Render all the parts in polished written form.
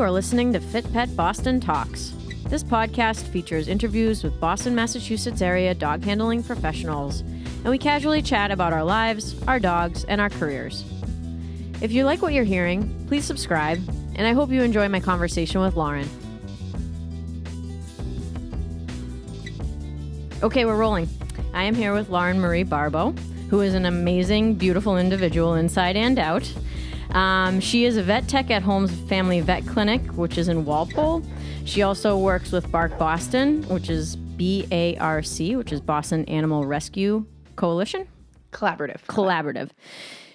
You are listening to Fit Pet Boston Talks. This podcast features interviews with Boston, Massachusetts area dog handling professionals, and we casually chat about our lives, our dogs, and our careers. If you like what you're hearing, please subscribe, and I hope you enjoy my conversation with Lauren. Okay, we're rolling. I am here with Lauren Marie Barbo, who is an amazing, beautiful individual inside and out. She is a vet tech at Holmes Family Vet Clinic, which is in Walpole. She also works with Bark Boston, which is BARC, which is Boston Animal Rescue Coalition? Collaborative.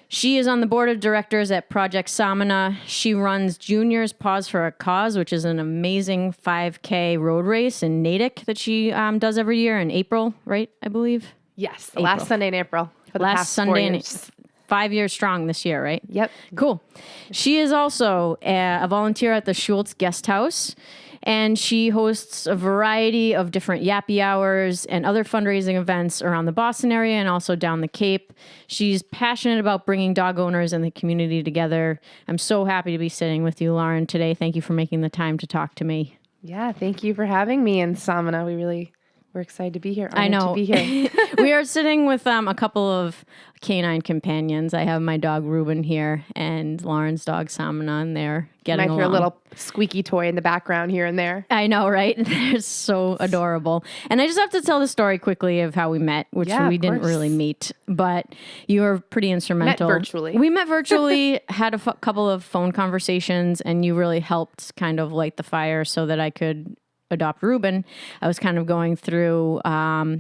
She is on the board of directors at Project Samana. She runs Junior's Paws for a Cause, which is an amazing 5K road race in Natick that she does every year in April, right, I believe? Yes, the last Sunday in April for the past Sunday 4 years. 5 years strong this year, right? Yep. Cool. She is also a volunteer at the Schultz Guest House, and she hosts a variety of different yappy hours and other fundraising events around the Boston area and also down the Cape. She's passionate about bringing dog owners and the community together. I'm so happy to be sitting with you, Lauren, today. Thank you for making the time to talk to me. Yeah, thank you for having me in Samana. We're excited to be here. I know. To be here. We are sitting with a couple of canine companions. I have my dog Ruben here and Lauren's dog Samana, and they're getting along. Might hear a little squeaky toy in the background here and there. I know, right? They're so adorable. And I just have to tell the story quickly of how we met, which we didn't really meet, but you were pretty instrumental. Met virtually. We met virtually, had a couple of phone conversations, and you really helped kind of light the fire so that I could adopt Ruben. I was kind of going through a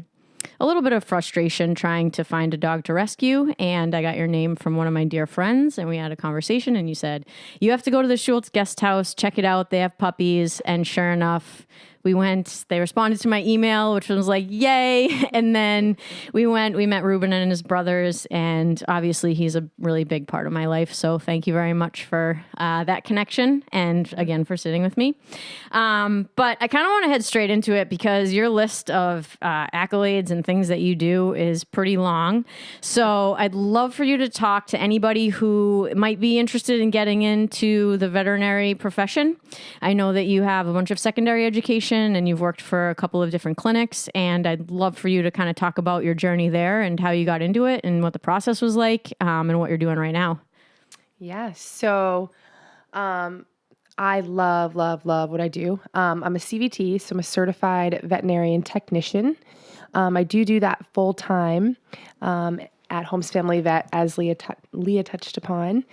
little bit of frustration trying to find a dog to rescue, and I got your name from one of my dear friends, and we had a conversation, and you said, you have to go to the Schultz Guest House, check it out, they have puppies, and sure enough, we went, they responded to my email, which was like, yay, and then we met Ruben and his brothers, and obviously he's a really big part of my life, so thank you very much for that connection, and again, for sitting with me. But I kind of want to head straight into it because your list of accolades and things that you do is pretty long, so I'd love for you to talk to anybody who might be interested in getting into the veterinary profession. I know that you have a bunch of secondary education and you've worked for a couple of different clinics, and I'd love for you to kind of talk about your journey there and how you got into it and what the process was like, and what you're doing right now. Yeah, so I love what I do. I'm a CVT, so I'm a certified veterinarian technician. I do that full time at Holmes Family Vet, as Leah touched upon.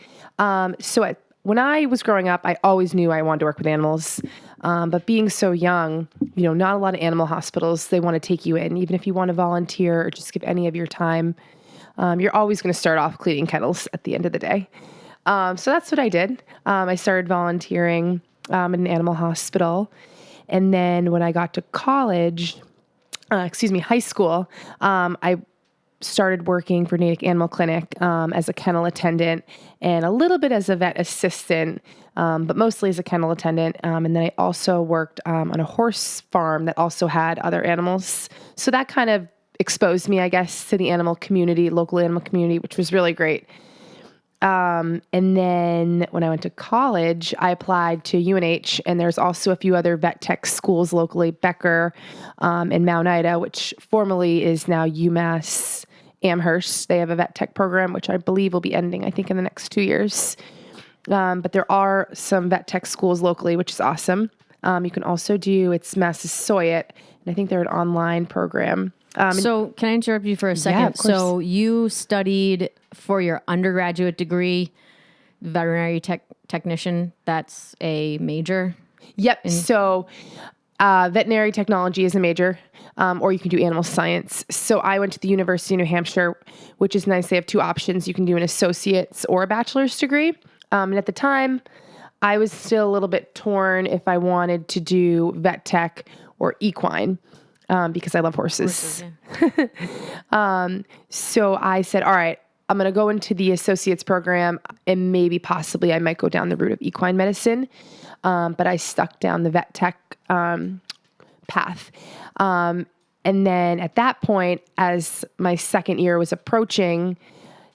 When I was growing up, I always knew I wanted to work with animals. But being so young, not a lot of animal hospitals, they want to take you in. Even if you want to volunteer or just give any of your time, you're always going to start off cleaning kennels at the end of the day. So that's what I did. I started volunteering in an animal hospital. And then when I got to high school, I started working for Natick Animal Clinic as a kennel attendant and a little bit as a vet assistant, but mostly as a kennel attendant. And then I also worked on a horse farm that also had other animals. So that kind of exposed me, I guess, to the animal community, local animal community, which was really great. And then when I went to college, I applied to UNH, and there's also a few other vet tech schools locally, Becker and Mount Ida, which formerly is now UMass Amherst. They have a vet tech program, which I believe will be ending, I think, in the next 2 years. But there are some vet tech schools locally, which is awesome. You can also it's Massasoit, and I think they're an online program. So can I interrupt you for a second? Yeah, of course. So you studied for your undergraduate degree, veterinary technician. That's a major? Yep. So veterinary technology is a major, or you can do animal science. So I went to the University of New Hampshire, which is nice. They have two options. You can do an associate's or a bachelor's degree. And at the time, I was still a little bit torn if I wanted to do vet tech or equine, because I love horses. So I said, all right, I'm going to go into the associate's program, and maybe possibly I might go down the route of equine medicine. But I stuck down the vet tech path. And then at that point, as my second year was approaching,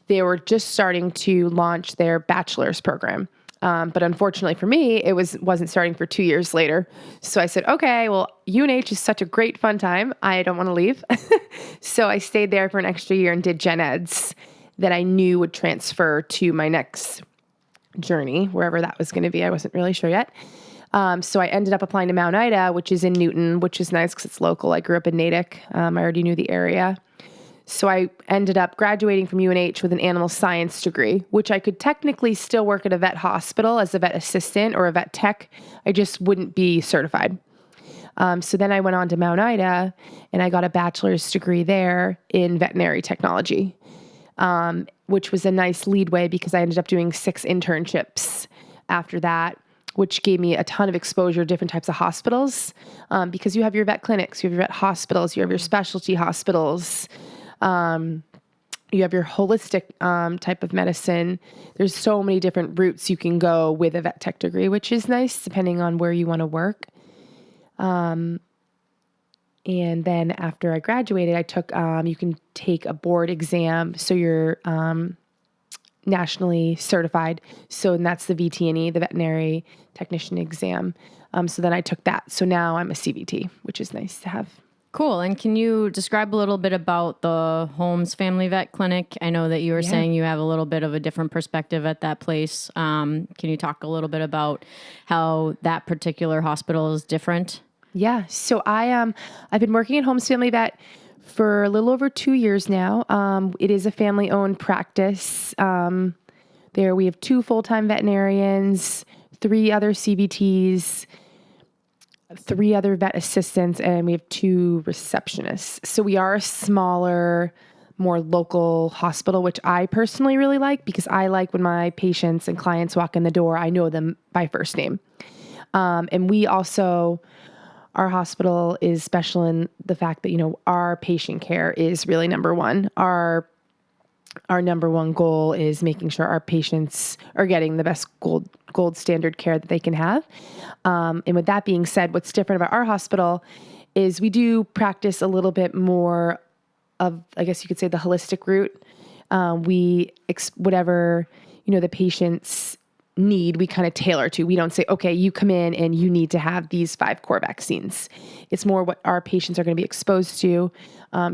they were just starting to launch their bachelor's program. But unfortunately for me, it wasn't starting for 2 years later. So I said, okay, well, UNH is such a great fun time. I don't want to leave. So I stayed there for an extra year and did gen eds that I knew would transfer to my next journey, wherever that was going to be. I wasn't really sure yet. So I ended up applying to Mount Ida, which is in Newton, which is nice because it's local. I grew up in Natick. I already knew the area. So I ended up graduating from UNH with an animal science degree, which I could technically still work at a vet hospital as a vet assistant or a vet tech. I just wouldn't be certified. So then I went on to Mount Ida and I got a bachelor's degree there in veterinary technology, which was a nice leadway because I ended up doing 6 internships after that, which gave me a ton of exposure to different types of hospitals, because you have your vet clinics, you have your vet hospitals, you have your specialty hospitals, you have your holistic type of medicine. There's so many different routes you can go with a vet tech degree, which is nice depending on where you want to work. And then after I graduated, I took, you can take a board exam. So you're nationally certified. So and that's the VTNE, the veterinary technician exam. So then I took that. So now I'm a CVT, which is nice to have. Cool. And can you describe a little bit about the Holmes Family Vet Clinic? I know that you were saying you have a little bit of a different perspective at that place. Can you talk a little bit about how that particular hospital is different? Yeah. So I've been working at Holmes Family Vet for a little over 2 years now. It is a family-owned practice. There we have 2 full-time veterinarians, 3 other CVTs, 3 other vet assistants, and we have 2 receptionists. So we are a smaller, more local hospital, which I personally really like because I like when my patients and clients walk in the door, I know them by first name. And we also, our hospital is special in the fact that, our patient care is really number one. Our number one goal is making sure our patients are getting the best gold standard care that they can have. And with that being said, what's different about our hospital is we do practice a little bit more of, I guess you could say, the holistic route. Whatever, the patients need, we kind of tailor to. We don't say, okay, you come in and you need to have these 5 core vaccines. It's more what our patients are going to be exposed to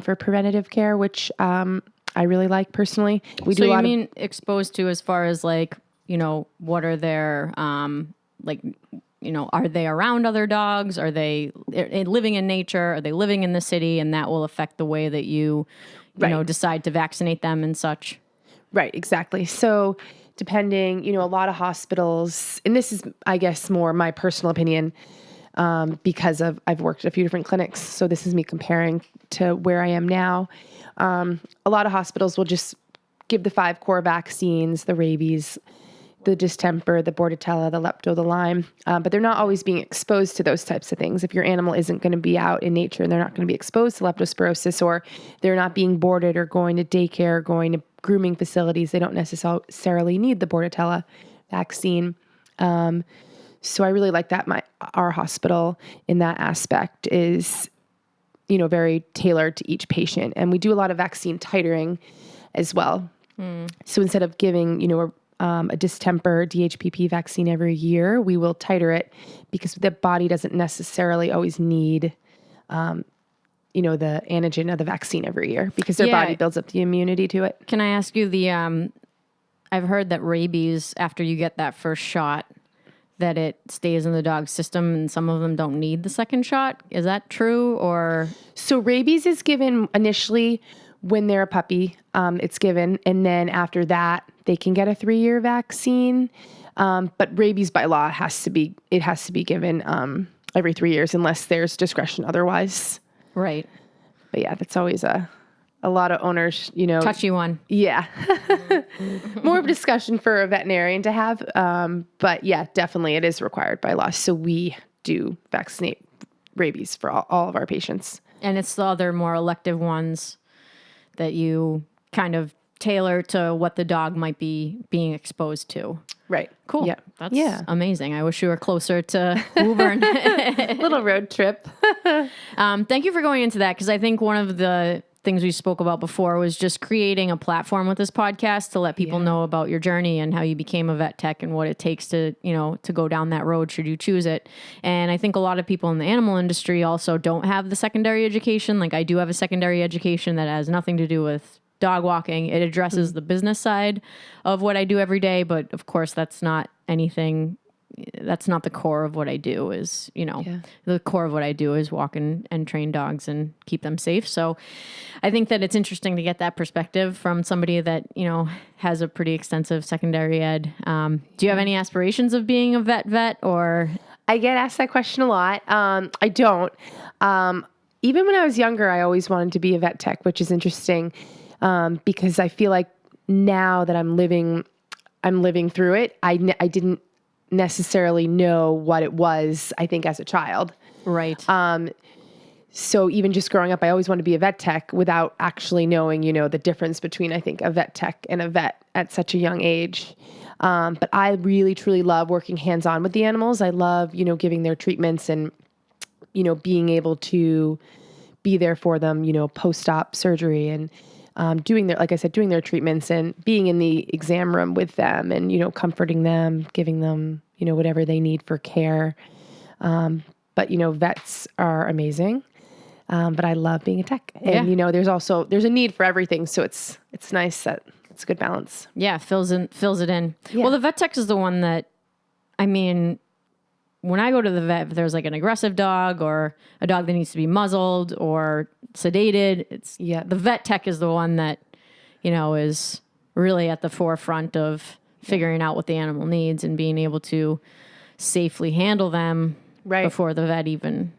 for preventative care, which I really like personally. We do a lot of exposed to as far as what are their, are they around other dogs? Are they living in nature? Are they living in the city? And that will affect the way that you decide to vaccinate them and such. Right, exactly. So depending, a lot of hospitals, and this is, I guess, more my personal opinion, because I've worked at a few different clinics. So this is me comparing to where I am now. A lot of hospitals will just give the 5 core vaccines, the rabies, the distemper, the bordetella, the lepto, the Lyme, but they're not always being exposed to those types of things. If your animal isn't going to be out in nature and they're not going to be exposed to leptospirosis, or they're not being boarded or going to daycare or going to grooming facilities, they don't necessarily need the bordetella vaccine. So I really like that our hospital in that aspect is, very tailored to each patient. And we do a lot of vaccine titering as well. So instead of giving, a distemper DHPP vaccine every year, we will titer it because the body doesn't necessarily always need, the antigen of the vaccine every year because their body builds up the immunity to it. Can I ask you I've heard that rabies, after you get that first shot, that it stays in the dog's system and some of them don't need the second shot. Is that true? Or so rabies is given initially when they're a puppy, it's given. And then after that, they can get a 3-year vaccine. But rabies by law has to be given every 3 years unless there's discretion otherwise. Right. But yeah, that's always a lot of owners, touchy one. Yeah. More of a discussion for a veterinarian to have. But yeah, definitely it is required by law. So we do vaccinate rabies for all of our patients. And it's the other more elective ones that you kind of tailor to what the dog might be being exposed to. Right. Cool. Yeah. That's amazing. I wish you were closer to Woburn. Little road trip. Thank you for going into that, because I think one of the things we spoke about before was just creating a platform with this podcast to let people know about your journey and how you became a vet tech and what it takes to, to go down that road should you choose it. And I think a lot of people in the animal industry also don't have the secondary education. Like I do have a secondary education that has nothing to do with dog walking. It addresses the business side of what I do every day, but of course that's not the core of what I do is, the core of what I do is walk and train dogs and keep them safe. So I think that it's interesting to get that perspective from somebody that, has a pretty extensive secondary ed. Do you have any aspirations of being a vet or? I get asked that question a lot. I don't. Even when I was younger, I always wanted to be a vet tech, which is interesting because I feel like now that I'm living through it, I didn't necessarily know what it was, I think, as a child. Right. So even just growing up, I always wanted to be a vet tech without actually knowing, the difference between, I think, a vet tech and a vet at such a young age. But I really, truly love working hands-on with the animals. I love, giving their treatments and, being able to be there for them, post-op surgery and doing their treatments and being in the exam room with them and, comforting them, giving them, whatever they need for care. But, vets are amazing. But I love being a tech and, there's a need for everything. So it's nice that it's a good balance. Yeah. Fills it in. Yeah. Well, the vet tech is the one that, when I go to the vet, if there's like an aggressive dog or a dog that needs to be muzzled or sedated, the vet tech is the one that, is really at the forefront of figuring out what the animal needs and being able to safely handle them before the vet even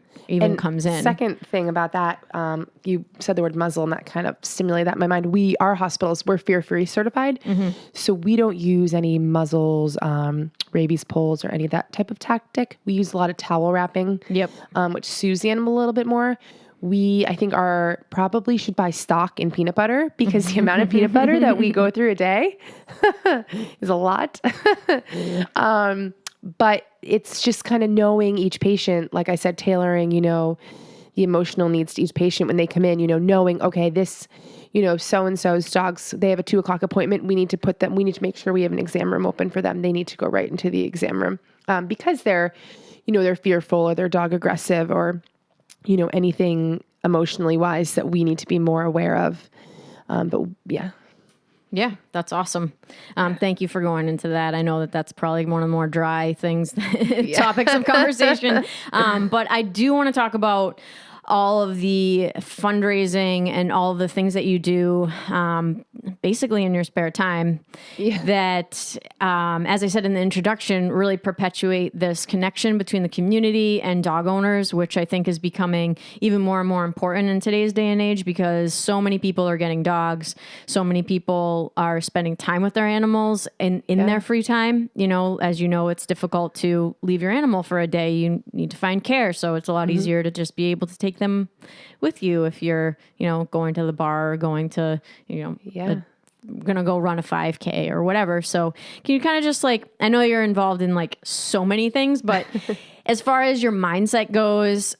comes in. Second thing about that, you said the word muzzle and that kind of stimulated that in my mind. Our hospitals, we're fear-free certified. Mm-hmm. So we don't use any muzzles, rabies poles or any of that type of tactic. We use a lot of towel wrapping, which soothes the animal a little bit more. We, I think, probably should buy stock in peanut butter because the amount of peanut butter that we go through a day is a lot. But it's just kind of knowing each patient, like I said, tailoring, the emotional needs to each patient when they come in, knowing, okay, this, so-and-so's dogs, they have a 2:00 appointment. We need to make sure we have an exam room open for them. They need to go right into the exam room because they're fearful or they're dog aggressive or, anything emotionally wise that we need to be more aware of. But yeah. Yeah, that's awesome. Thank you for going into that. I know that that's probably one of the more dry things, topics of conversation. But I do want to talk about all of the fundraising and all of the things that you do basically in your spare time that, as I said in the introduction, really perpetuate this connection between the community and dog owners, which I think is becoming even more and more important in today's day and age because so many people are getting dogs. So many people are spending time with their animals in their free time. As you know, it's difficult to leave your animal for a day. You need to find care. So it's a lot easier to just be able to take them with you if you're, going to the bar or going to, gonna go run a 5K or whatever. So can you kind of just I know you're involved in so many things, but as far as your mindset goes,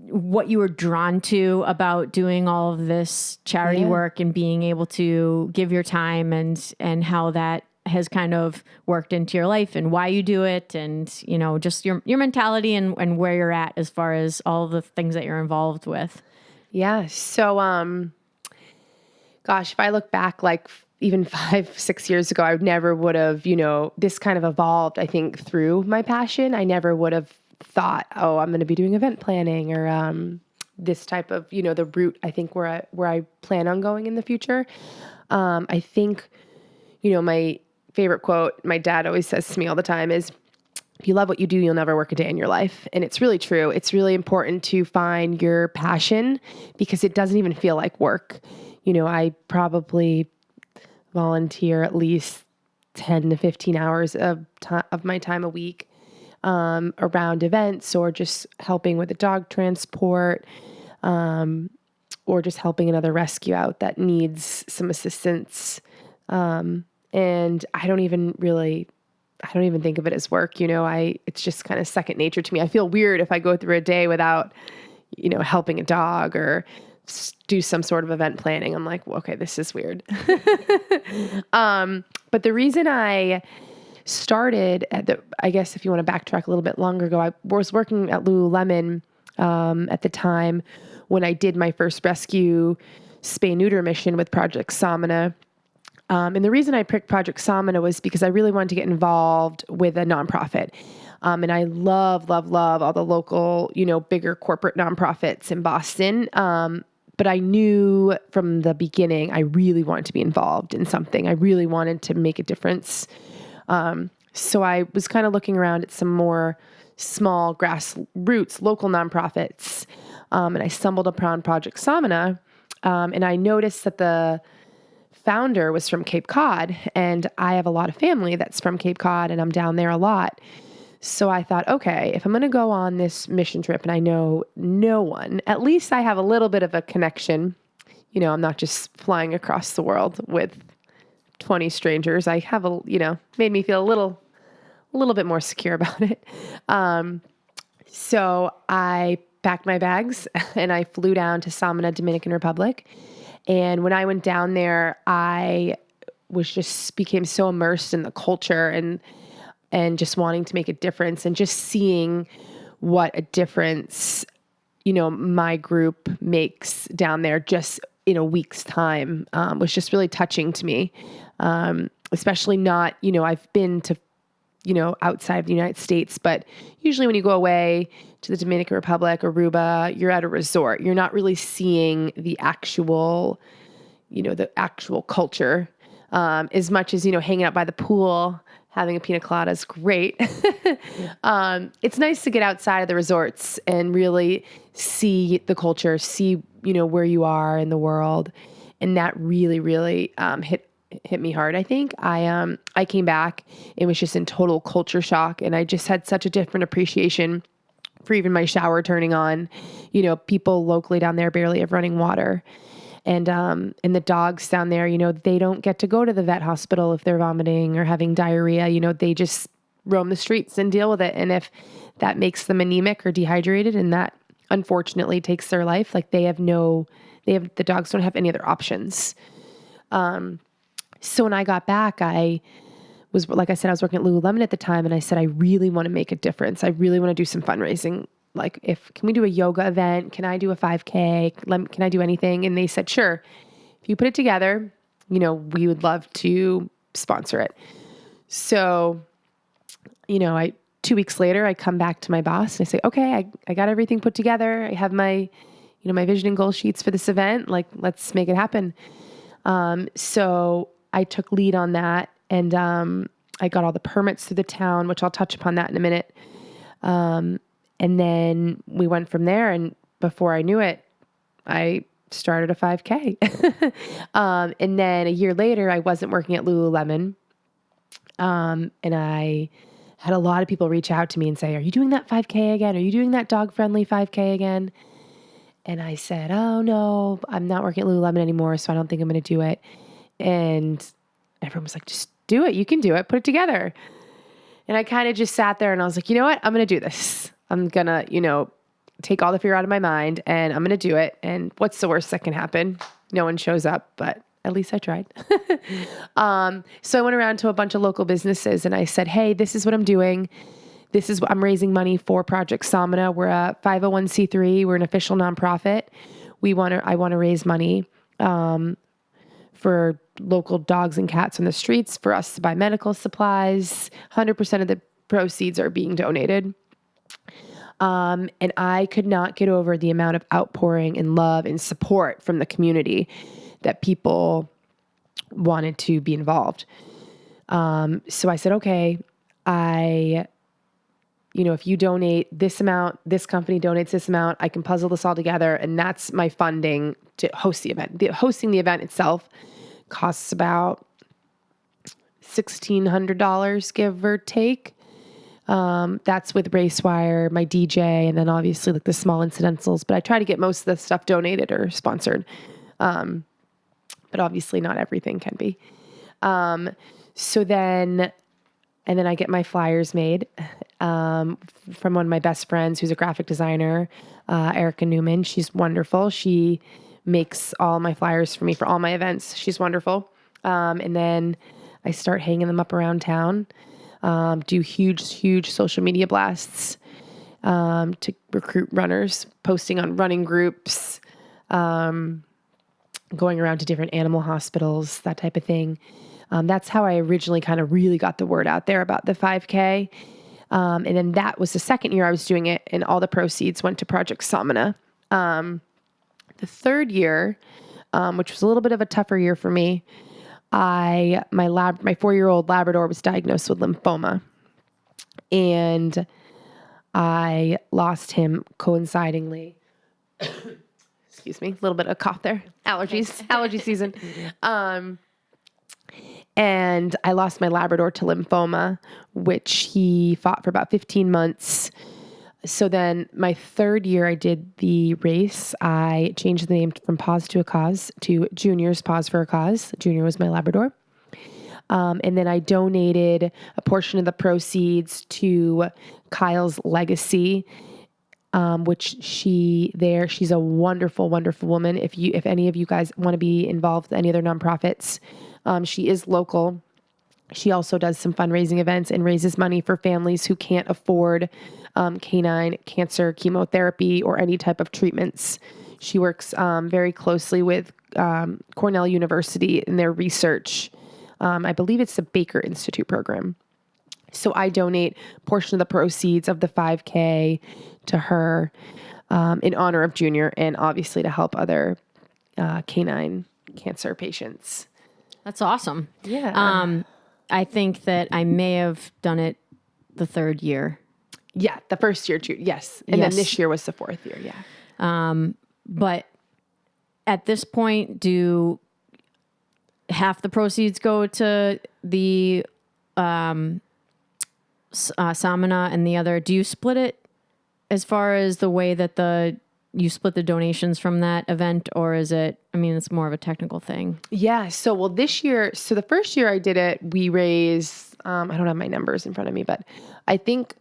what you were drawn to about doing all of this charity work and being able to give your time and how that has kind of worked into your life and why you do it and, just your mentality and where you're at as far as all the things that you're involved with. Yeah. So, gosh, if I look back even 5-6 years ago, I never would have, this kind of evolved, I think, through my passion. I never would have thought, oh, I'm going to be doing event planning or this type of, the route, I think, where I plan on going in the future. I think, my favorite quote my dad always says to me all the time is, if you love what you do, you'll never work a day in your life. And it's really true. It's really important to find your passion because it doesn't even feel like work. I probably volunteer at least 10 to 15 hours of my time a week around events or just helping with the dog transport or just helping another rescue out that needs some assistance. And I don't even think of it as work. It's just kind of second nature to me. I feel weird if I go through a day without, helping a dog or do some sort of event planning. I'm like, well, okay, this is weird. But the reason I started I guess if you want to backtrack a little bit longer ago, I was working at Lululemon at the time when I did my first rescue spay-neuter mission with Project Samana. And the reason I picked Project Samana was because I really wanted to get involved with a nonprofit. And I love all the local, bigger corporate nonprofits in Boston. But I knew from the beginning, I really wanted to be involved in something. I really wanted to make a difference. So I was kind of looking around at some more small grassroots local nonprofits. And I stumbled upon Project Samana. And I noticed that the founder was from Cape Cod, and I have a lot of family that's from Cape Cod, and I'm down there a lot. So I thought, okay, if I'm going to go on this mission trip and I know no one, at least I have a little bit of a connection. I'm not just flying across the world with 20 strangers. I have made me feel a little bit more secure about it. So I packed my bags and I flew down to Samana, Dominican Republic. And when I went down there, I became so immersed in the culture and just wanting to make a difference and just seeing what a difference, my group makes down there just in a week's time, was just really touching to me. Especially not, I've been to, outside of the United States, but usually when you go away to the Dominican Republic, Aruba, you're at a resort. You're not really seeing the actual culture, as much as, hanging out by the pool, having a pina colada is great. It's nice to get outside of the resorts and really see the culture, see, where you are in the world. And that really, really, hit me hard. I think I came back and was just in total culture shock. And I just had such a different appreciation for even my shower turning on. People locally down there barely have running water. And the dogs down there, they don't get to go to the vet hospital if they're vomiting or having diarrhea. They just roam the streets and deal with it. And if that makes them anemic or dehydrated, and that unfortunately takes their life, like the dogs don't have any other options. So when I got back, I was, like I said, I was working at Lululemon at the time, and I said, I really want to make a difference. I really want to do some fundraising. Like, can we do a yoga event? Can I do a 5K? Can I do anything? And they said, sure. If you put it together, we would love to sponsor it. So, 2 weeks later, I come back to my boss and I say, okay, I got everything put together. I have my, my vision and goal sheets for this event. Like, let's make it happen. So I took lead on that, and I got all the permits through the town, which I'll touch upon that in a minute. And then we went from there, and before I knew it, I started a 5K. And then a year later, I wasn't working at Lululemon. And I had a lot of people reach out to me and say, are you doing that 5K again? Are you doing that dog-friendly 5K again? And I said, oh no, I'm not working at Lululemon anymore, so I don't think I'm going to do it. And everyone was like, just do it. You can do it. Put it together. And I kind of just sat there and I was like, you know what? I'm going to do this. I'm going to, take all the fear out of my mind, and I'm going to do it. And what's the worst that can happen? No one shows up, but at least I tried. So I went around to a bunch of local businesses and I said, hey, this is what I'm doing. This is what I'm raising money for Project Samana. We're a 501c3. We're an official nonprofit. I want to raise money, for local dogs and cats on the streets, for us to buy medical supplies. 100% of the proceeds are being donated. And I could not get over the amount of outpouring and love and support from the community that people wanted to be involved. So I said, okay, if you donate this amount, this company donates this amount, I can puzzle this all together. And that's my funding to host the event. Hosting the event itself costs about $1,600, give or take. That's with Racewire, my DJ, and then obviously like the small incidentals, but I try to get most of the stuff donated or sponsored. But obviously not everything can be. And then I get my flyers made, from one of my best friends who's a graphic designer, Erica Newman. She's wonderful. She makes all my flyers for me for all my events. She's wonderful. And then I start hanging them up around town, do huge social media blasts to recruit runners, posting on running groups, going around to different animal hospitals, that type of thing. That's how I originally kind of really got the word out there about the 5K. And then that was the second year I was doing it, and all the proceeds went to Project Samana. The third year, which was a little bit of a tougher year for me, my 4-year-old Labrador was diagnosed with lymphoma, and I lost him coincidingly. Excuse me, a little bit of cough there. Allergy season. And I lost my Labrador to lymphoma, which he fought for about 15 months. So then my third year I did the race, I changed the name from Paws to a Cause to Junior's Paws for a Cause. Junior was my Labrador. And then I donated a portion of the proceeds to Kyle's Legacy, which she's a wonderful, wonderful woman. If any of you guys want to be involved with any other nonprofits, she is local. She also does some fundraising events and raises money for families who can't afford canine cancer chemotherapy or any type of treatments. She works very closely with Cornell University in their research. I believe it's the Baker Institute program. So I donate a portion of the proceeds of the 5K to her in honor of Junior, and obviously to help other canine cancer patients. That's awesome. Yeah. I think that I may have done it the third year. Yeah, the first year, yes. And then this year was the fourth year, yeah. But at this point, do half the proceeds go to the Samana and the other? Do you split it as far as the way that you split the donations from that event, or is it, it's more of a technical thing? Yeah. So, this year, the first year I did it, we raised, I don't have my numbers in front of me, but I think,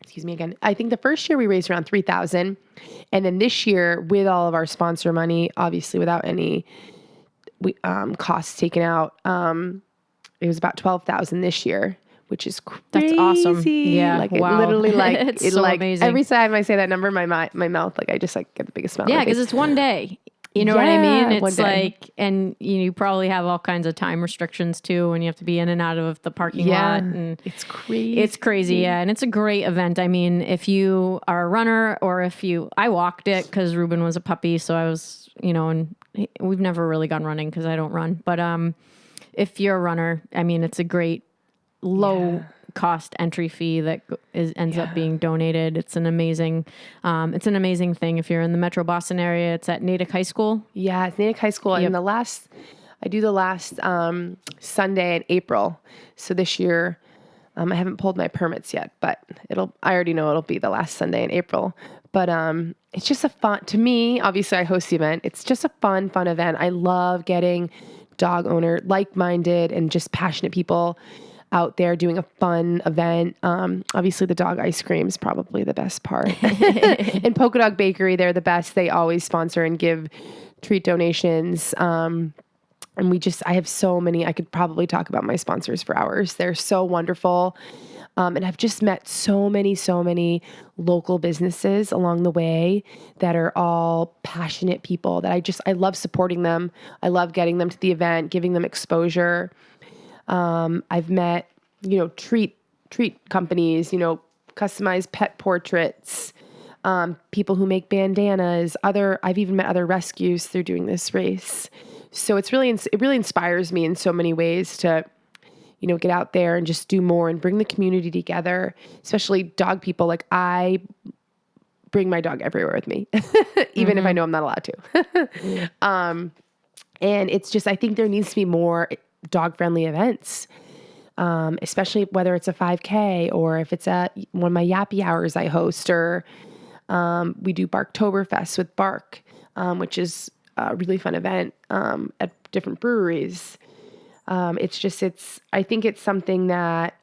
excuse me again. I think the first year we raised around $3,000. And then this year, with all of our sponsor money, obviously without any costs taken out, it was about $12,000 this year, which is crazy. That's awesome. Yeah. Like wow. it literally it's so amazing. Every time I say that number, my mouth, I just get the biggest smile. Yeah. Cause it's one day, you know what I mean? It's and you probably have all kinds of time restrictions too, and you have to be in and out of the parking lot, and it's crazy. It's crazy. Yeah. And it's a great event. If you are a runner, or I walked it cause Ruben was a puppy. So I was, and we've never really gone running cause I don't run, but, if you're a runner, it's a great low cost entry fee that ends up being donated. It's an amazing thing. If you're in the Metro Boston area, it's at Natick High School. Yeah, it's Natick High School. Yep. And I do the last Sunday in April. So this year, I haven't pulled my permits yet, but I already know it'll be the last Sunday in April. But it's just to me, obviously I host the event. It's just a fun event. I love getting dog owner, like-minded and just passionate people out there doing a fun event. Obviously the dog ice cream is probably the best part. And Polka Dog Bakery, they're the best. They always sponsor and give treat donations. And I have so many, I could probably talk about my sponsors for hours. They're so wonderful. And I've just met so many local businesses along the way that are all passionate people that I love supporting them. I love getting them to the event, giving them exposure. I've met, treat companies, customized pet portraits, people who make bandanas, I've even met other rescues through doing this race. So it really inspires me in so many ways to, get out there and just do more and bring the community together, especially dog people. Like I bring my dog everywhere with me, even if I know I'm not allowed to. And it's just, I think there needs to be more dog-friendly events, especially whether it's a 5K or if it's one of my Yappy Hours I host, or we do Barktoberfest with Bark, which is a really fun event at different breweries. I think it's something that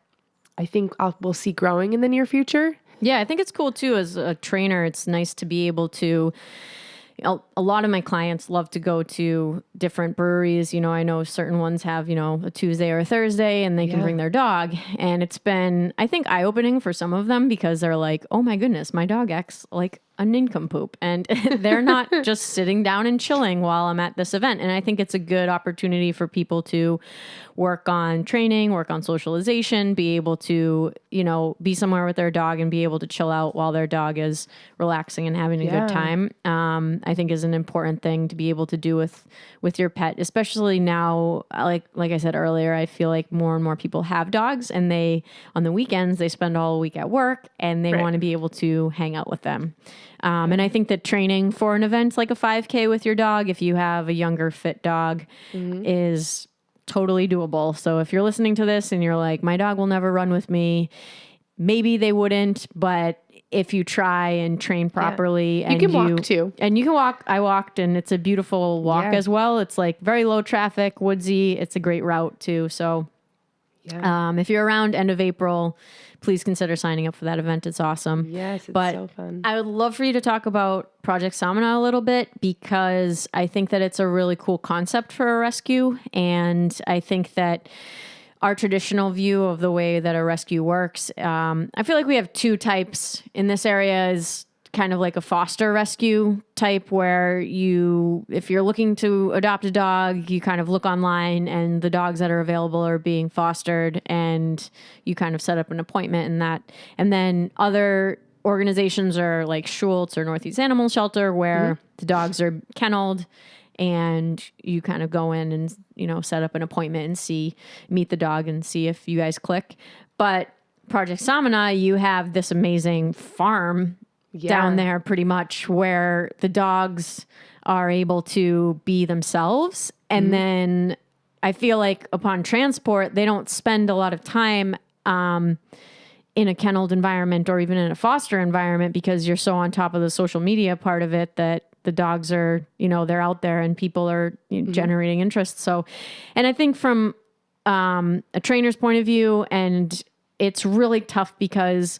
I think we'll see growing in the near future. Yeah, I think it's cool too. As a trainer, it's nice to be able to a lot of my clients love to go to different breweries. I know certain ones have, a Tuesday or a Thursday and they can bring their dog. And it's been, I think, eye-opening for some of them because they're like, oh my goodness, my dog acts like a nincompoop. And they're not just sitting down and chilling while I'm at this event. And I think it's a good opportunity for people to work on training, work on socialization, be able to, be somewhere with their dog and be able to chill out while their dog is relaxing and having a good time. I think is an important thing to be able to do with your pet, especially now, like I said earlier, I feel like more and more people have dogs and on the weekends, they spend all week at work and they want to be able to hang out with them. And I think that training for an event like a 5K with your dog, if you have a younger fit dog, is totally doable. So if you're listening to this and you're like, my dog will never run with me, maybe they wouldn't, but if you try and train properly and you can walk too. And you can walk. I walked and it's a beautiful walk as well. It's like very low traffic, woodsy. It's a great route too. So if you're around end of April, please consider signing up for that event. It's awesome. Yes, it's so fun. I would love for you to talk about Project Samana a little bit because I think that it's a really cool concept for a rescue. And I think that our traditional view of the way that a rescue works, I feel like we have two types in this area is kind of like a foster rescue type where if you're looking to adopt a dog, you kind of look online and the dogs that are available are being fostered and you kind of set up an appointment in that. And then other organizations are like Schultz or Northeast Animal Shelter where the dogs are kenneled and you kind of go in and, set up an appointment and meet the dog and see if you guys click. But Project Samana, you have this amazing farm down there pretty much where the dogs are able to be themselves. And then I feel like upon transport, they don't spend a lot of time in a kenneled environment or even in a foster environment because you're so on top of the social media part of it that the dogs are, they're out there and people are generating interest. So, and I think from a trainer's point of view, and it's really tough because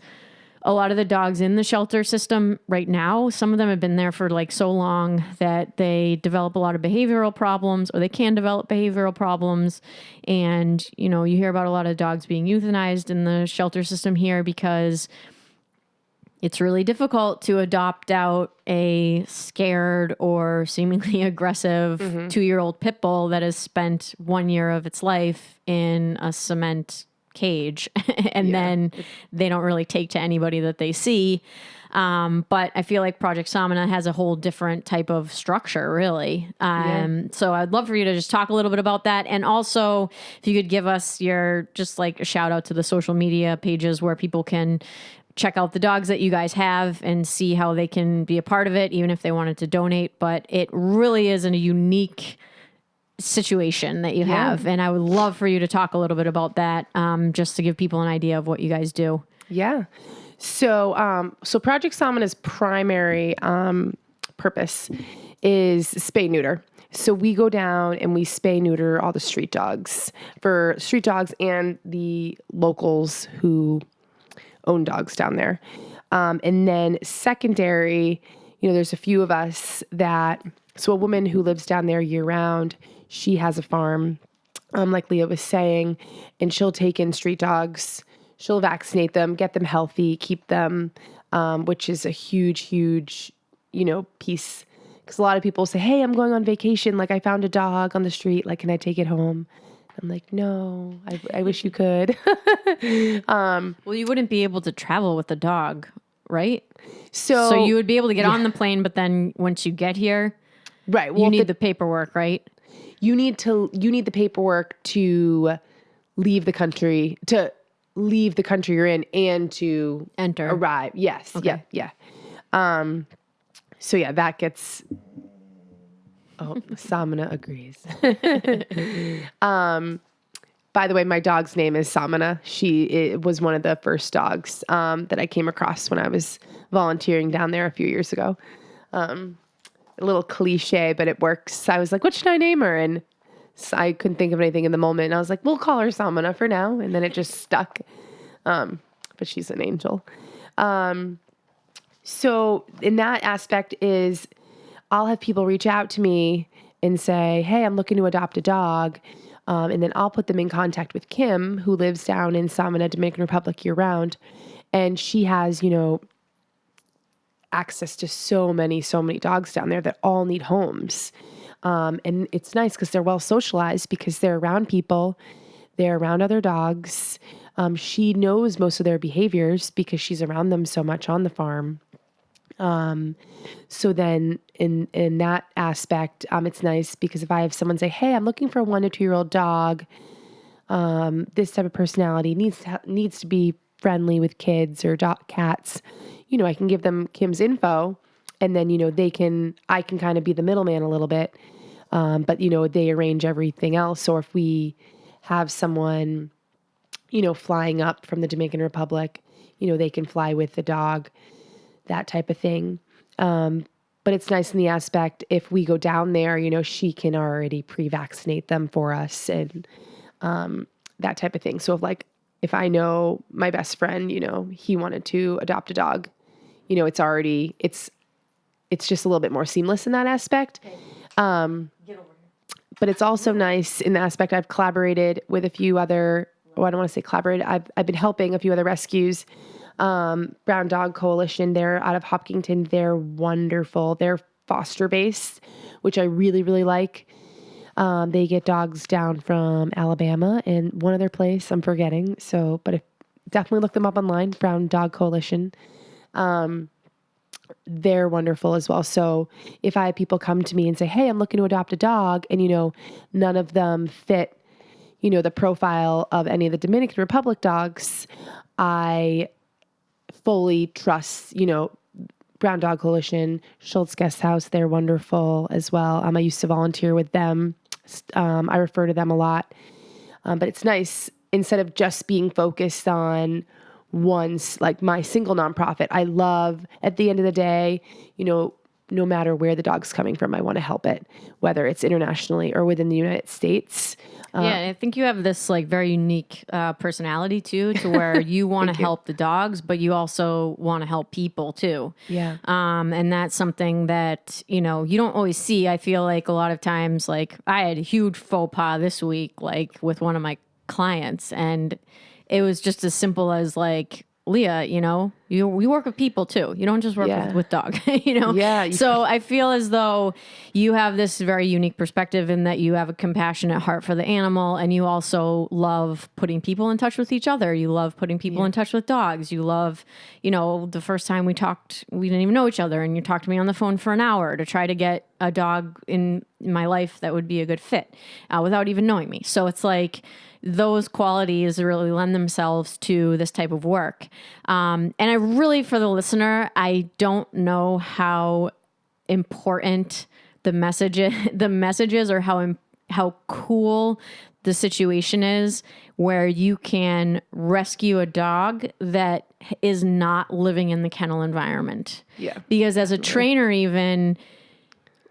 a lot of the dogs in the shelter system right now, some of them have been there for like so long that they develop a lot of behavioral problems or they can develop behavioral problems. And, you hear about a lot of dogs being euthanized in the shelter system here because it's really difficult to adopt out a scared or seemingly aggressive 2-year-old pit bull that has spent 1 year of its life in a cement cage and then they don't really take to anybody that they see. But I feel like Project Samana has a whole different type of structure, really. So I'd love for you to just talk a little bit about that. And also if you could give us just like a shout out to the social media pages where people can check out the dogs that you guys have and see how they can be a part of it, even if they wanted to donate. But it really is a unique situation that you have. And I would love for you to talk a little bit about that, just to give people an idea of what you guys do. Yeah. So Project Samana's primary purpose is spay neuter. So we go down and we spay neuter all the street dogs and the locals who own dogs down there. And then secondary, there's a few of us so a woman who lives down there year round, she has a farm, like Leah was saying, and she'll take in street dogs. She'll vaccinate them, get them healthy, keep them, which is a huge, huge, piece. Because a lot of people say, hey, I'm going on vacation. Like I found a dog on the street. Like, can I take it home? I'm like, no, I wish you could. Well, you wouldn't be able to travel with the dog, right? So you would be able to get on the plane, but then once you get here, right, well, you need the paperwork, right? You need the paperwork to leave the country you're in and to enter, arrive. Yes. Okay. Yeah. So that gets. Oh, Samana agrees. By the way, my dog's name is Samana. It was one of the first dogs that I came across when I was volunteering down there a few years ago. A little cliche, but it works. I was like, what should I name her? And I couldn't think of anything in the moment. And I was like, we'll call her Samana for now. And then it just stuck. But she's an angel. So in that aspect is I'll have people reach out to me and say, hey, I'm looking to adopt a dog. And then I'll put them in contact with Kim, who lives down in Samana, Dominican Republic year round. And she has, access to so many dogs down there that all need homes. And it's nice because they're well socialized because they're around people, they're around other dogs. She knows most of their behaviors because she's around them so much on the farm. So then in that aspect, it's nice because if I have someone say, hey, I'm looking for a 1 to 2 year old dog, this type of personality needs to be friendly with kids or cats, I can give them Kim's info and then, I can kind of be the middleman a little bit. But they arrange everything else. Or if we have someone, flying up from the Dominican Republic, they can fly with the dog, that type of thing. But it's nice in the aspect, if we go down there, she can already pre-vaccinate them for us and, that type of thing. So if I know my best friend, he wanted to adopt a dog, it's just a little bit more seamless in that aspect. But it's also nice in the aspect I've collaborated with a few other, I don't want to say collaborated. I've been helping a few other rescues. Brown Dog Coalition, they're out of Hopkinton. They're wonderful. They're foster based, which I really, really like. They get dogs down from Alabama and one other place I'm forgetting. But definitely look them up online, Brown Dog Coalition. They're wonderful as well. So if I have people come to me and say, hey, I'm looking to adopt a dog, and, none of them fit, the profile of any of the Dominican Republic dogs, I fully trust, Brown Dog Coalition, Schultz Guest House. They're wonderful as well. I used to volunteer with them. I refer to them a lot. But it's nice, instead of just being focused on like my single nonprofit, I love, at the end of the day, no matter where the dog's coming from, I want to help it, whether it's internationally or within the United States. Yeah, I think you have this very unique personality too, to where you want to help the dogs, but you also want to help people too. Yeah. And that's something that, you don't always see. I feel like a lot of times, I had a huge faux pas this week, with one of my clients, and it was just as simple as Leah, we work with people too. You don't just work with dog, Yeah. So I feel as though you have this very unique perspective in that you have a compassionate heart for the animal, and you also love putting people in touch with each other. You love putting people in touch with dogs. You love, the first time we talked, we didn't even know each other, and you talked to me on the phone for an hour to try to get a dog in my life that would be a good fit without even knowing me. So it's those qualities really lend themselves to this type of work. And I really, for the listener, I don't know how important the message is, or how cool the situation is where you can rescue a dog that is not living in the kennel environment. Yeah. Because as a trainer, even,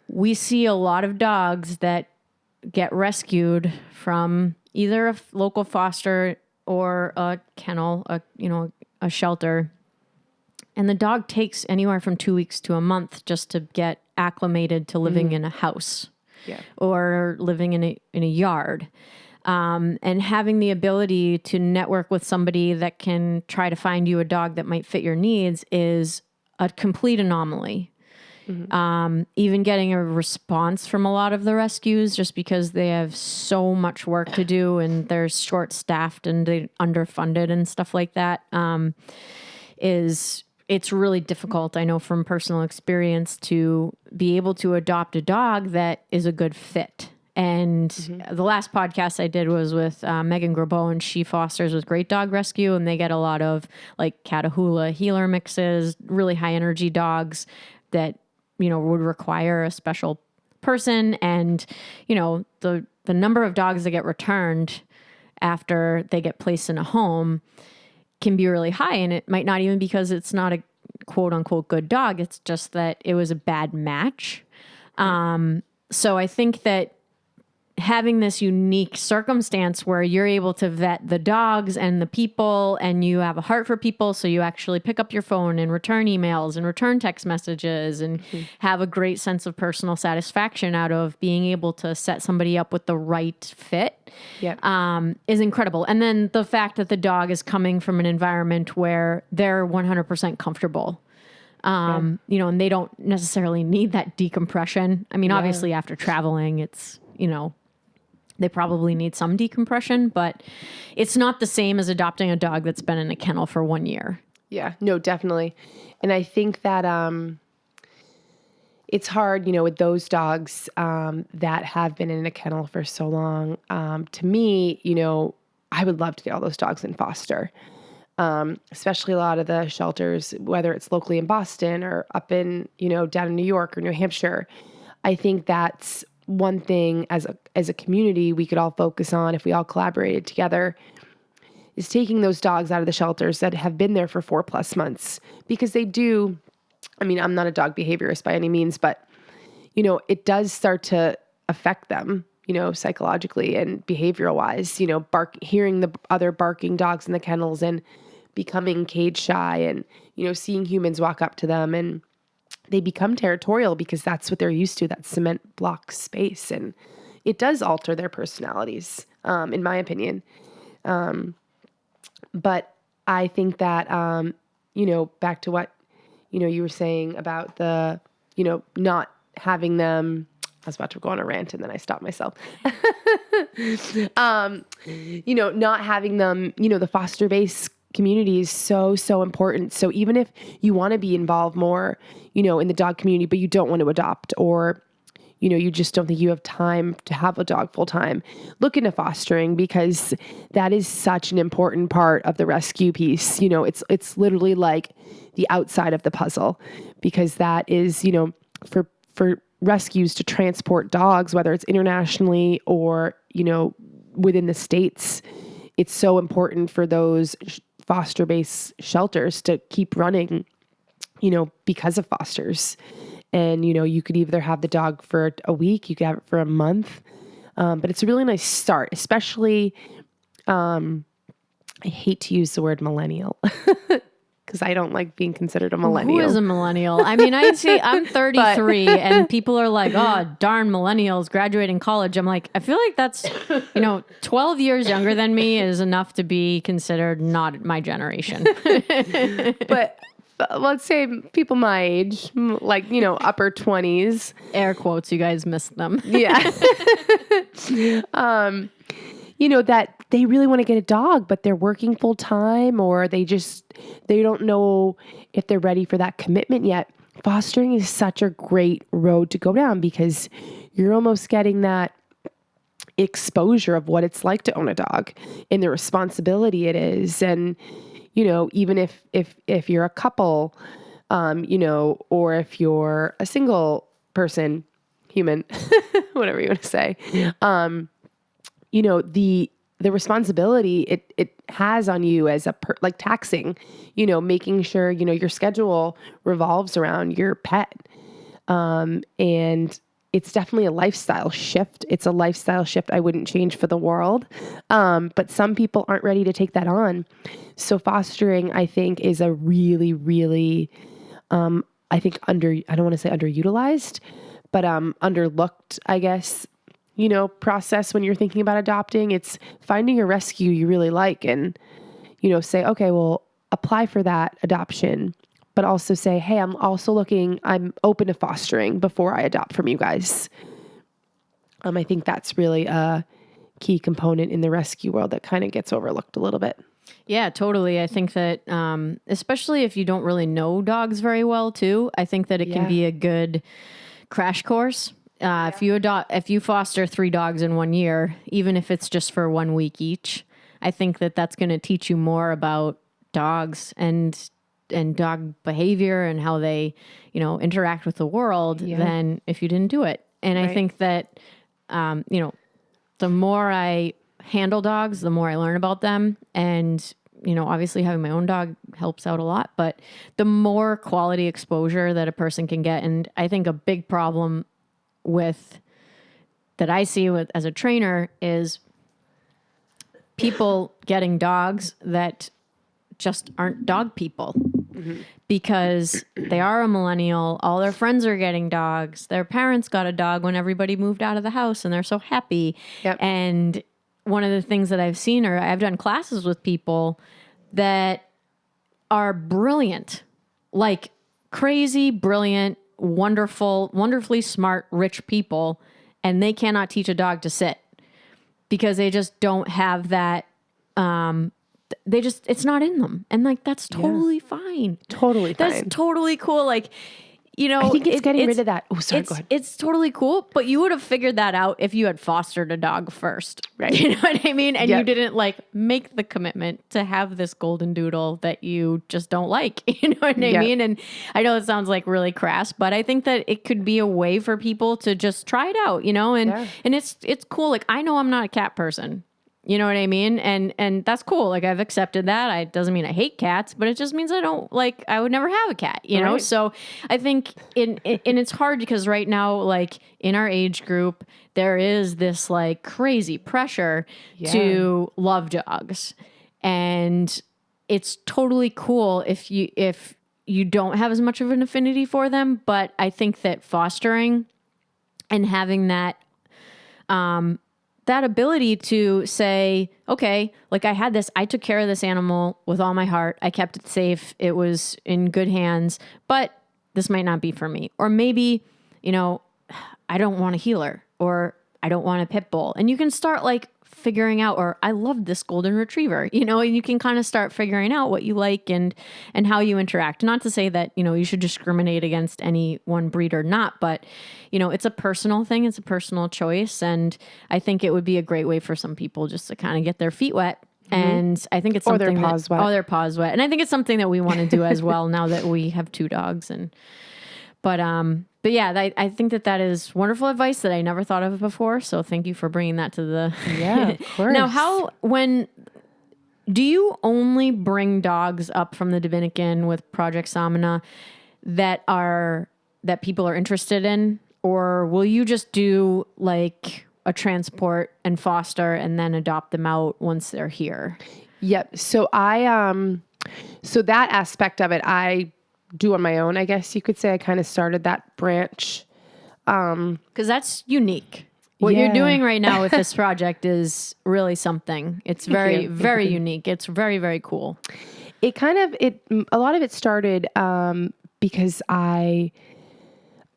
we see a lot of dogs that get rescued from either a local foster or a kennel, a shelter. And the dog takes anywhere from 2 weeks to a month just to get acclimated to living in a house or living in a yard. And having the ability to network with somebody that can try to find you a dog that might fit your needs is a complete anomaly. Even getting a response from a lot of the rescues, just because they have so much work to do and they're short-staffed and they're underfunded and stuff like that, it's really difficult. I know from personal experience to be able to adopt a dog that is a good fit. And the last podcast I did was with Megan Grabeau, and she fosters with Great Dog Rescue, and they get a lot of Catahoula healer mixes, really high energy dogs that would require a special person. And, the number of dogs that get returned after they get placed in a home can be really high. And it might not even because it's not a quote unquote good dog. It's just that it was a bad match. So I think that having this unique circumstance where you're able to vet the dogs and the people, and you have a heart for people. So you actually pick up your phone and return emails and return text messages and have a great sense of personal satisfaction out of being able to set somebody up with the right fit. Yep. Is incredible. And then the fact that the dog is coming from an environment where they're 100% comfortable. And they don't necessarily need that decompression. I mean, obviously after traveling, it's, they probably need some decompression, but it's not the same as adopting a dog that's been in a kennel for 1 year. Yeah, no, definitely. And I think that, it's hard, with those dogs, that have been in a kennel for so long. To me, I would love to get all those dogs in foster. Especially a lot of the shelters, whether it's locally in Boston or up in, down in New York or New Hampshire. I think that's one thing as a community we could all focus on if we all collaborated together, is taking those dogs out of the shelters that have been there for 4+ months, because they do. I mean, I'm not a dog behaviorist by any means, but, it does start to affect them, psychologically and behavioral wise, hearing the other barking dogs in the kennels and becoming cage shy and, seeing humans walk up to them, and they become territorial because that's what they're used to, that cement block space. And it does alter their personalities, in my opinion. But I think that, back to what, you were saying about the, not having them. I was about to go on a rant and then I stopped myself. Not having them, the foster-based community is so, so important. So even if you want to be involved more, in the dog community, but you don't want to adopt, or, you just don't think you have time to have a dog full time, look into fostering, because that is such an important part of the rescue piece. It's literally like the outside of the puzzle, because that is, for rescues to transport dogs, whether it's internationally or, within the States, it's so important for those foster-based shelters to keep running, because of fosters. And, you could either have the dog for a week, you could have it for a month. But it's a really nice start, especially, I hate to use the word millennial because I don't like being considered a millennial. Who is a millennial? I mean, I'm 33 and people are like, oh, darn millennials graduating college. I'm like, I feel like that's, 12 years younger than me is enough to be considered not my generation. But let's say people my age, like, upper 20s. Air quotes, you guys missed them. Yeah. That they really want to get a dog, but they're working full time, or they don't know if they're ready for that commitment yet. Fostering is such a great road to go down, because you're almost getting that exposure of what it's like to own a dog and the responsibility it is. And, even if you're a couple, or if you're a single person, human, whatever you want to say, the responsibility it has on you as like taxing, making sure, your schedule revolves around your pet. And it's definitely a lifestyle shift. It's a lifestyle shift I wouldn't change for the world. But some people aren't ready to take that on. So fostering, I think, is a really, really, I think I don't want to say underutilized, but underlooked, I guess, process when you're thinking about adopting. It's finding a rescue you really like and, say, okay, well, apply for that adoption, but also say, hey, I'm open to fostering before I adopt from you guys. I think that's really a key component in the rescue world that kind of gets overlooked a little bit. Yeah, totally. I think that, especially if you don't really know dogs very well too, I think that it can be a good crash course. If you foster 3 dogs in 1 year, even if it's just for 1 week each, I think that that's going to teach you more about dogs and dog behavior and how they, interact with the world than if you didn't do it. And I think that, the more I handle dogs, the more I learn about them. And, obviously having my own dog helps out a lot, but the more quality exposure that a person can get. And I think a big problem with that I see as a trainer is people getting dogs that just aren't dog people because they are a millennial. All their friends are getting dogs. Their parents got a dog when everybody moved out of the house and they're so happy. Yep. And one of the things that I've seen, or I've done classes with people that are brilliant, like crazy, brilliant, wonderful, wonderfully smart, rich people, and they cannot teach a dog to sit because they just don't have that. It's not in them. And like, that's totally fine. Totally fine. That's totally cool. Like, you know, I think it's getting rid of that. Oh, sorry, go ahead. It's totally cool, but you would have figured that out if you had fostered a dog first. Right. You know what I mean? And you didn't like make the commitment to have this golden doodle that you just don't like. You know what I mean? And I know it sounds like really crass, but I think that it could be a way for people to just try it out, you know? And it's cool. Like, I know I'm not a cat person. You know what I mean? And that's cool. Like, I've accepted that. It doesn't mean I hate cats, but it just means I would never have a cat, you know? So I think and it's hard because right now, like in our age group, there is this like crazy pressure to love dogs. And it's totally cool if you don't have as much of an affinity for them. But I think that fostering and having that, that ability to say, okay, like I took care of this animal with all my heart. I kept it safe. It was in good hands, but this might not be for me. Or maybe, you know, I don't want a healer or I don't want a pit bull. And you can start like figuring out, or I love this golden retriever, you know, and you can kind of start figuring out what you like and how you interact. Not to say that, you know, you should discriminate against any one breed or not, but you know, it's a personal thing. It's a personal choice. And I think it would be a great way for some people just to kind of get their feet wet. And I think it's something their paws wet. their paws wet. And I think it's something that we want to do as well now that we have 2 dogs. But yeah, I think that is wonderful advice that I never thought of before. So thank you for bringing that to the... Yeah, of course. Now, do you only bring dogs up from the Dominican with Project Samana that people are interested in? Or will you just do like a transport and foster and then adopt them out once they're here? Yep. So so that aspect of it, I do on my own, I guess you could say. I kind of started that branch. Because that's unique. What you're doing right now with this project is really something. It's very, very unique. It's very, very cool. A lot of it started because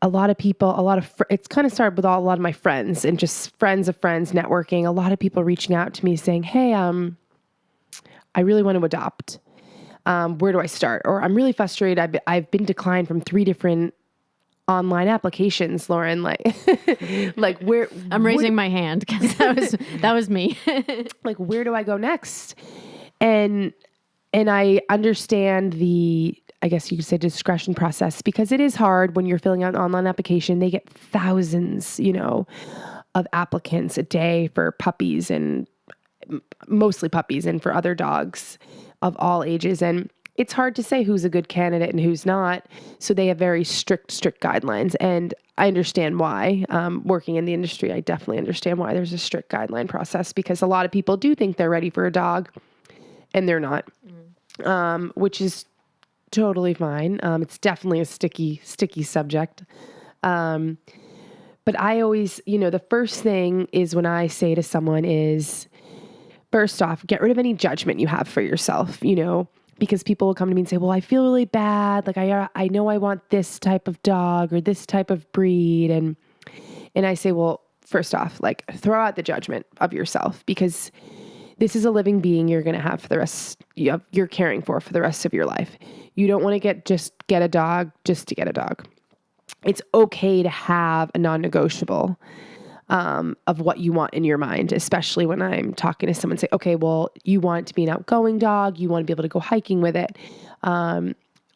it's kind of started with a lot of my friends and just friends of friends networking. A lot of people reaching out to me saying, hey, I really want to adopt. Where do I start? Or I'm really frustrated. I've been declined from 3 different online applications, Lauren. Like where I'm raising my hand because that was me. Like, where do I go next? And I understand I guess you could say discretion process, because it is hard when you're filling out an online application. They get thousands, you know, of applicants a day for puppies, and mostly puppies, and for other dogs of all ages. And it's hard to say who's a good candidate and who's not. So they have very strict guidelines. And I understand why. Working in the industry, I definitely understand why there's a strict guideline process, because a lot of people do think they're ready for a dog and they're not, which is totally fine. It's definitely a sticky subject. But I always, you know, the first thing is when I say to someone is, first off, get rid of any judgment you have for yourself, you know, because people will come to me and say, well, I feel really bad. Like I know I want this type of dog or this type of breed. And I say, well, first off, like throw out the judgment of yourself, because this is a living being you're going to have for the rest, you're caring for the rest of your life. You don't want to get a dog just to get a dog. It's okay to have a non-negotiable of what you want in your mind, especially when I'm talking to someone, say, okay, well, you want to be an outgoing dog. You want to be able to go hiking with it.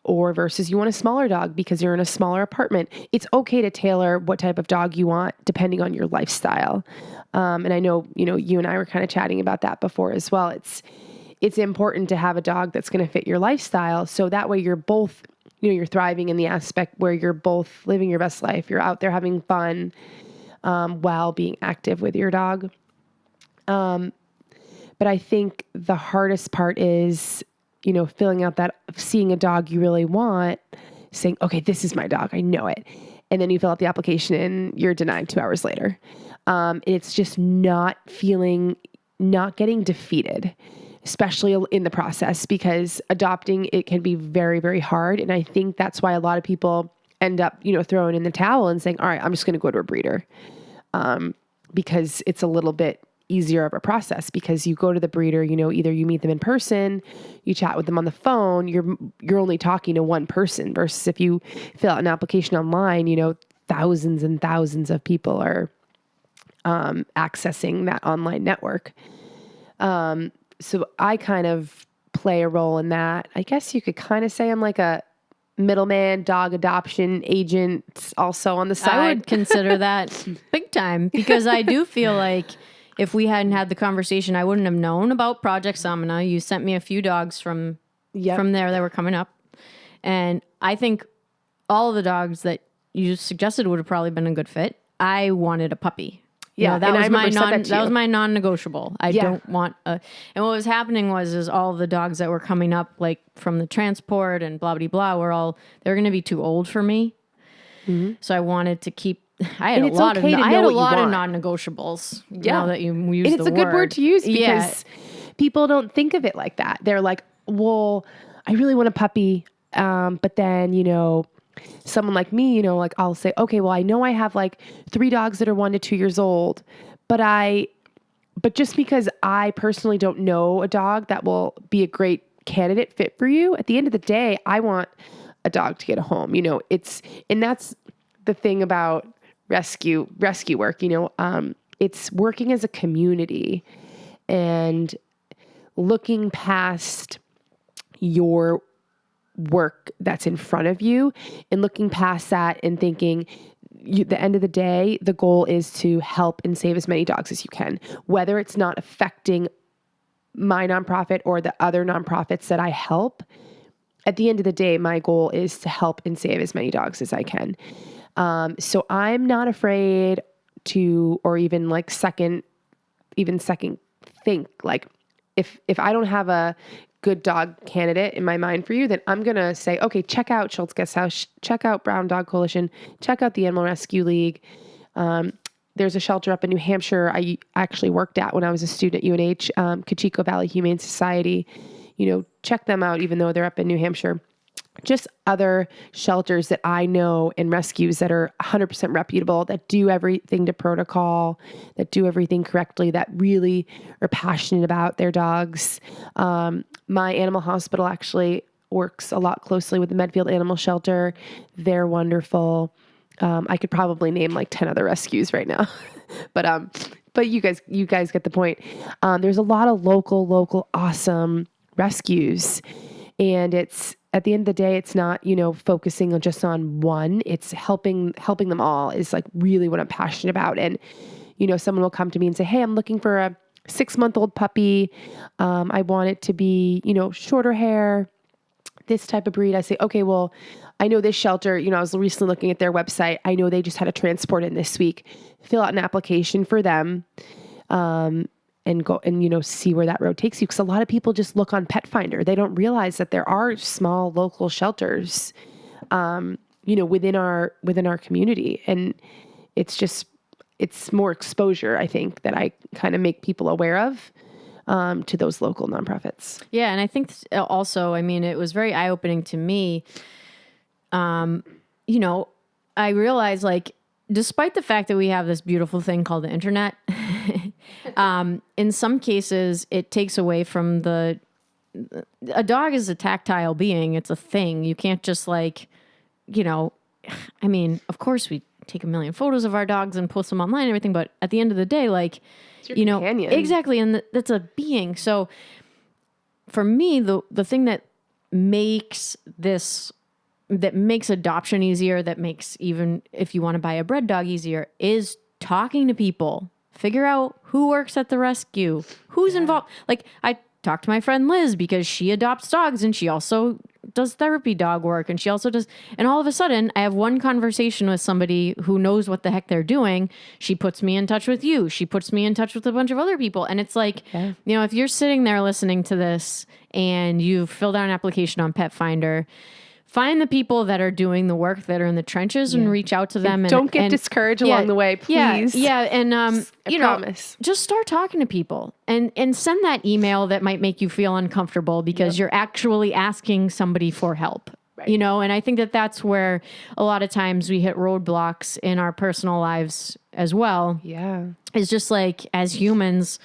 Or versus you want a smaller dog because you're in a smaller apartment. It's okay to tailor what type of dog you want depending on your lifestyle. And I know, you know, you and I were kind of chatting about that before as well. It's important to have a dog that's going to fit your lifestyle. So that way you're both, you know, you're thriving in the aspect where you're both living your best life. You're out there having fun. while being active with your dog. But I think the hardest part is, filling out that, seeing a dog you really want, saying, okay, this is my dog. I know it. And then you fill out the application and you're denied 2 hours later. It's just not getting defeated, especially in the process, because adopting, it can be very, very hard. And I think that's why a lot of people end up, throwing in the towel and saying, all right, I'm just going to go to a breeder. Because it's a little bit easier of a process, because you go to the breeder, either you meet them in person, you chat with them on the phone, you're only talking to one person, versus if you fill out an application online, thousands and thousands of people are accessing that online network. So I kind of play a role in that. I guess you could kind of say I'm like a middleman, dog adoption agent also on the side. I would consider that big time, because I do feel like if we hadn't had the conversation, I wouldn't have known about Project Samana. You sent me a few dogs from there that were coming up. And I think all of the dogs that you suggested would have probably been a good fit. I wanted a puppy. Yeah, that was my non-negotiable. I don't want a. And what was happening is all the dogs that were coming up, like from the transport and blah blah blah, they're going to be too old for me. Mm-hmm. So I wanted to keep. I had a lot of non-negotiables. Now that you use and it's a good word to use, because people don't think of it like that. They're like, well, I really want a puppy, but then someone like me, like I'll say, okay, well, I know I have like 3 dogs that are 1 to 2 years old, but just because I personally don't know a dog that will be a great candidate fit for you, at the end of the day, I want a dog to get a home. And that's the thing about rescue work. It's working as a community and looking past your work that's in front of you and looking past that and thinking, the end of the day, the goal is to help and save as many dogs as you can, whether it's not affecting my nonprofit or the other nonprofits that I help. At the end of the day, my goal is to help and save as many dogs as I can. So I'm not afraid to, or even like second think, like if I don't have a good dog candidate in my mind for you, then I'm going to say, okay, check out Schultz Guest House, check out Brown Dog Coalition, check out the Animal Rescue League. There's a shelter up in New Hampshire I actually worked at when I was a student at UNH, Cocheco Valley Humane Society. Check them out, even though they're up in New Hampshire. Just other shelters that I know and rescues that are 100% reputable, that do everything to protocol, that do everything correctly, that really are passionate about their dogs. My animal hospital actually works a lot closely with the Medfield Animal Shelter. They're wonderful. I could probably name like 10 other rescues right now, but you guys get the point. There's a lot of local awesome rescues, and it's, at the end of the day, it's not, focusing just on one. It's helping them all is like really what I'm passionate about. And, someone will come to me and say, hey, I'm looking for a 6-month-old puppy. I want it to be, shorter hair, this type of breed. I say, okay, well, I know this shelter, I was recently looking at their website. I know they just had a transport in this week. Fill out an application for them. And go and, see where that road takes you. Because a lot of people just look on Pet Finder. They don't realize that there are small local shelters, within our community. And it's more exposure, I think, that I kind of make people aware of, to those local nonprofits. Yeah. And I think also, it was very eye-opening to me. I realized, like, despite the fact that we have this beautiful thing called the internet, in some cases it takes away from a dog is a tactile being. It's a thing. You can't just of course we take a million photos of our dogs and post them online and everything, but at the end of the day, like, it's your companion. Exactly. And that's a being. So for me, the thing that makes adoption easier, that makes even if you want to buy a bred dog easier, is talking to people. Figure out who works at the rescue, who's involved. Like, I talked to my friend Liz because she adopts dogs and she also does therapy dog work, and she also does. And all of a sudden, I have one conversation with somebody who knows what the heck they're doing. She puts me in touch with you. She puts me in touch with a bunch of other people. And it's like, you know, if you're sitting there listening to this and you've filled out an application on Pet Finder, find the people that are doing the work, that are in the trenches, and reach out to them. And don't get discouraged along the way, please. And you know, promise. just start talking to people and send that email that might make you feel uncomfortable because you're actually asking somebody for help. Right. You know, and I think that that's where a lot of times we hit roadblocks in our personal lives as well. Yeah, it's just like, as humans,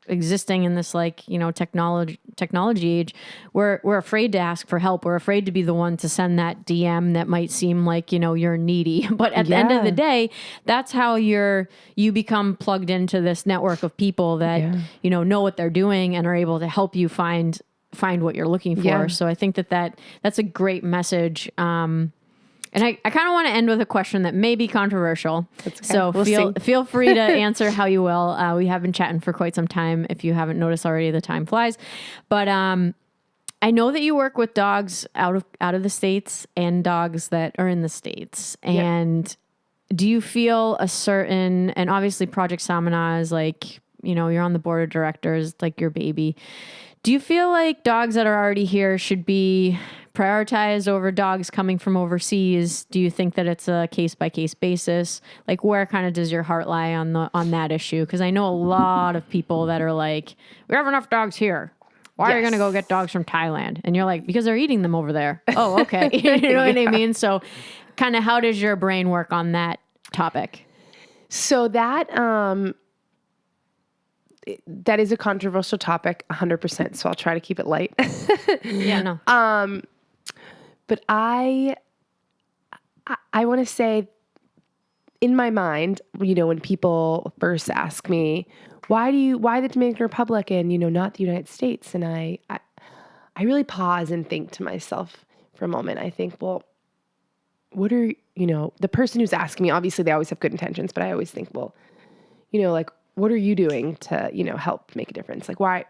existing in this, like, you know, technology age, we're afraid to ask for help. We're afraid to be the one to send that DM that might seem like, you know, you're needy. But at the end of the day, that's how you become plugged into this network of people that, you know what they're doing and are able to help you find what you're looking for. Yeah. So I think that's a great message. And I kind of want to end with a question that may be controversial. Okay. So feel free to answer how you will. We have been chatting for quite some time. If you haven't noticed already, the time flies. But I know that you work with dogs out of the States and dogs that are in the States. And do you feel a certain, and obviously Project Samana is like, you know, you're on the board of directors, like your baby. Do you feel like dogs that are already here should be prioritized over dogs coming from overseas? Do you think that it's a case-by-case basis? Like, where kind of does your heart lie on that issue? Because I know a lot of people that are like, we have enough dogs here. Why are you going to go get dogs from Thailand? And you're like, because they're eating them over there. Oh, okay. You know what I mean? So kind of how does your brain work on that topic? So that is a controversial topic, 100%. So I'll try to keep it light. But I want to say, in my mind, you know, when people first ask me, why the Dominican Republic and, you know, not the United States? And I really pause and think to myself for a moment. I think, well, what are, you know, the person who's asking me, obviously they always have good intentions, but I always think, well, you know, like, what are you doing to, you know, help make a difference? Like, why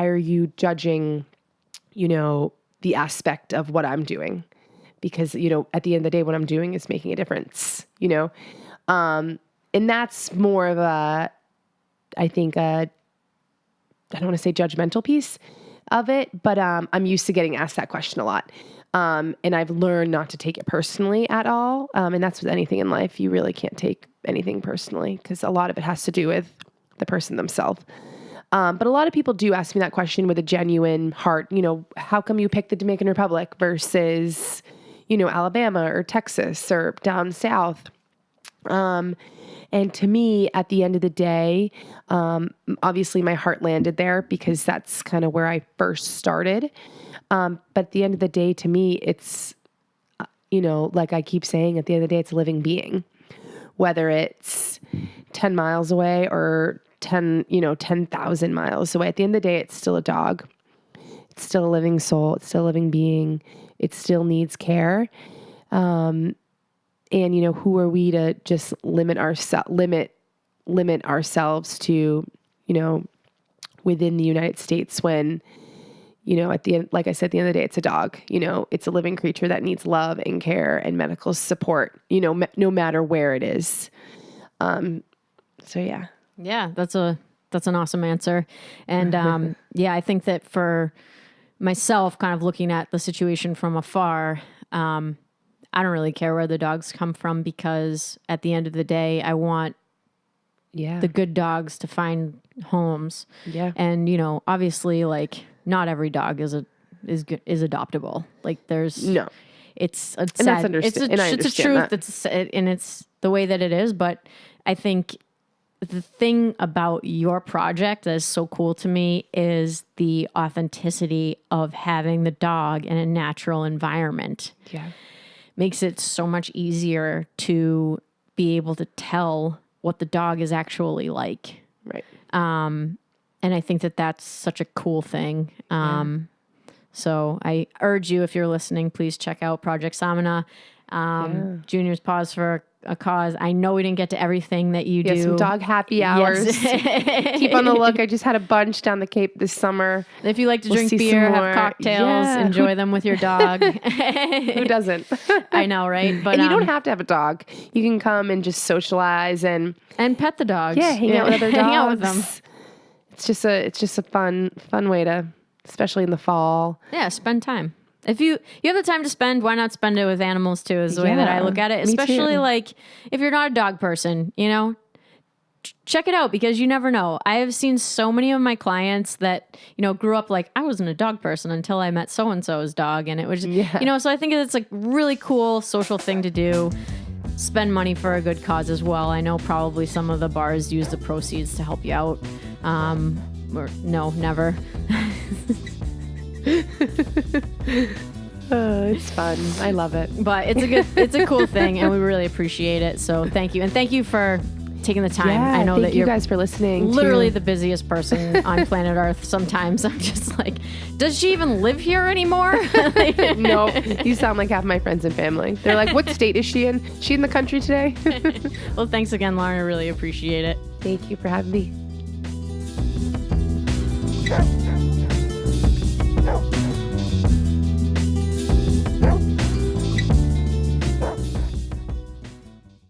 are you judging, you know, the aspect of what I'm doing? Because, you know, at the end of the day, what I'm doing is making a difference, you know? And that's more of I don't want to say judgmental piece of it, but I'm used to getting asked that question a lot. And I've learned not to take it personally at all. And that's with anything in life. You really can't take anything personally because a lot of it has to do with the person themselves. But a lot of people do ask me that question with a genuine heart. You know, how come you picked the Dominican Republic versus, you know, Alabama or Texas or down south? And to me, at the end of the day, obviously my heart landed there because that's kind of where I first started. But at the end of the day, to me, it's, you know, like I keep saying, at the end of the day, it's a living being, whether it's 10 miles away or 10,000 miles away. At the end of the day, it's still a dog. It's still a living soul. It's still a living being. It still needs care. And, you know, who are we to just limit ourselves to, you know, within the United States when, you know, at the end, like I said, at the end of the day, it's a dog. You know, it's a living creature that needs love and care and medical support, you know, no matter where it is. So yeah. Yeah, that's an awesome answer. And yeah, I think that for myself, kind of looking at the situation from afar, I don't really care where the dogs come from because at the end of the day, I want the good dogs to find homes. Yeah. And, you know, obviously, like, not every dog is adoptable. Like, there's it's sad. It's a truth. And it's the way that it is. But I think the thing about your project that is so cool to me is the authenticity of having the dog in a natural environment. Yeah. Makes it so much easier to be able to tell what the dog is actually like. Right. And I think that that's such a cool thing. So I urge you, if you're listening, please check out Project Samana. Junior's Paws for a Cause. I know we didn't get to everything that you do. Some dog happy hours. Yes. Keep on the look. I just had a bunch down the Cape this summer. If you like to drink beer, have cocktails, enjoy them with your dog. Who doesn't? I know, right? But and you don't have to have a dog. You can come and just socialize and pet the dogs. Yeah, hang out with other dogs. Hang out with them. It's just a fun way to, especially in the fall. Yeah, spend time. If you have the time to spend, why not spend it with animals too, is the way that I look at it. Especially like if you're not a dog person, check it out because you never know. I have seen so many of my clients that, grew up like I wasn't a dog person until I met so-and-so's dog. And it was, so I think it's like really cool social thing to do. Spend money for a good cause as well. I know probably some of the bars use the proceeds to help you out. Or no, never. It's fun. I love it. But it's a cool thing and we really appreciate it. So thank you. And thank you for taking the time. I know that you guys for listening. Literally the busiest person on planet Earth. Sometimes I'm just like, does she even live here anymore? No, you sound like half my friends and family. They're like, what state is she in? Is she in the country today? Well, thanks again, Lauren. I really appreciate it. Thank you for having me.